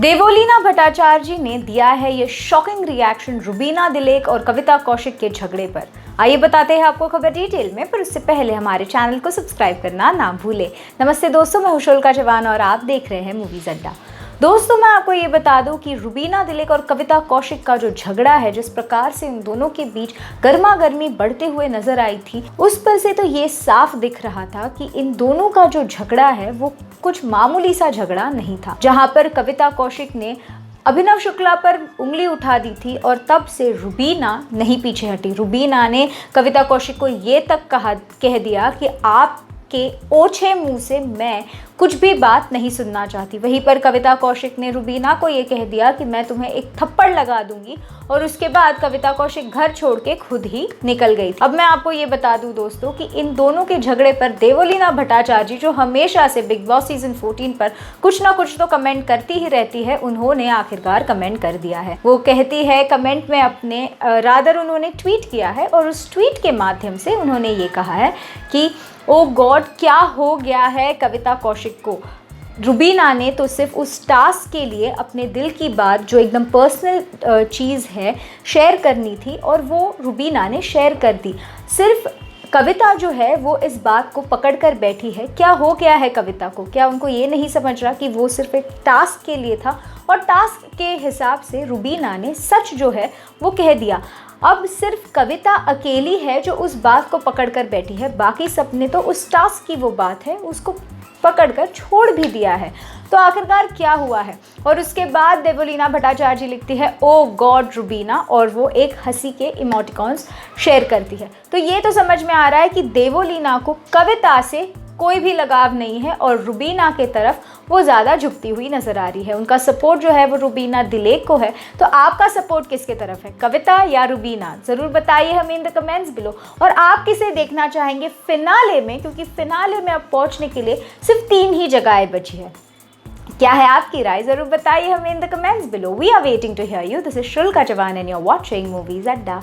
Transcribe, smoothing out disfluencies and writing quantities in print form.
देवोलीना भट्टाचार्य जी ने दिया है ये शॉकिंग रिएक्शन रुबीना दिलेक और कविता कौशिक के झगड़े पर। आइए बताते हैं आपको खबर डिटेल में, पर उससे पहले हमारे चैनल को सब्सक्राइब करना ना भूलें। नमस्ते दोस्तों, मैं हुशोल जवान और आप देख रहे हैं मूवीज अड्डा। दोस्तों, मैं आपको ये बता दूं कि रुबीना दिलेक और कविता कौशिक का जो झगड़ा है, जिस प्रकार से इन दोनों के बीच गर्मा गर्मी बढ़ते हुए नजर आई थी, उस पर से तो ये साफ दिख रहा था कि इन दोनों का जो झगड़ा है वो कुछ मामूली सा झगड़ा नहीं था। जहां पर कविता कौशिक ने अभिनव शुक्ला पर उंगली उठा दी थी और तब से रुबीना नहीं पीछे हटी। रुबीना ने कविता कौशिक को ये तक कह दिया कि आप के ओछे मुंह से मैं कुछ भी बात नहीं सुनना चाहती। वहीं पर कविता कौशिक ने रुबीना को ये कह दिया कि मैं तुम्हें एक थप्पड़ लगा दूंगी, और उसके बाद कविता कौशिक घर छोड़ के खुद ही निकल गई। अब मैं आपको ये बता दूं दोस्तों कि इन दोनों के झगड़े पर देवोलीना भट्टाचार्य जी, जो हमेशा से बिग बॉस सीजन 14 पर कुछ ना कुछ तो कमेंट करती ही रहती है, उन्होंने आखिरकार कमेंट कर दिया है। वो कहती है कमेंट में अपने उन्होंने ट्वीट किया है, और उस ट्वीट के माध्यम से उन्होंने ये कहा है कि ओ गॉड, क्या हो गया है कविता कौशिक को। रुबीना ने तो सिर्फ उस टास्क के लिए अपने दिल की बात, जो एकदम पर्सनल चीज़ है, शेयर करनी थी, और वो रुबीना ने शेयर कर दी। सिर्फ कविता जो है वो इस बात को पकड़ कर बैठी है। क्या हो गया है कविता को? क्या उनको ये नहीं समझ रहा कि वो सिर्फ एक टास्क के लिए था, और टास्क के हिसाब से रुबीना ने सच जो है वो कह दिया। अब सिर्फ कविता अकेली है जो उस बात को पकड़ कर बैठी है, बाकी सबने तो उस टास्क की वो बात है उसको पकड़कर छोड़ भी दिया है। तो आखिरकार क्या हुआ है? और उसके बाद देवोलीना भट्टाचार्य जी लिखती है ओ गॉड रुबीना, और वो एक हंसी के इमोटिकॉन्स शेयर करती है। तो ये तो समझ में आ रहा है कि देवोलीना को कविता से कोई भी लगाव नहीं है, और रुबीना के तरफ वो ज़्यादा झुकती हुई नज़र आ रही है। उनका सपोर्ट जो है वो रुबीना दिलेक को है। तो आपका सपोर्ट किसके तरफ है, कविता या रुबीना? ज़रूर बताइए हमें इन द कमेंट्स बिलो। और आप किसे देखना चाहेंगे फिनाले में, क्योंकि फिनाले में अब पहुंचने के लिए सिर्फ 3 ही जगहें बची है। क्या है आपकी राय? ज़रूर बताइए हमें in the comments below. We are waiting to hear you. This is शुल्का जवान and you are watching movies अड्डा।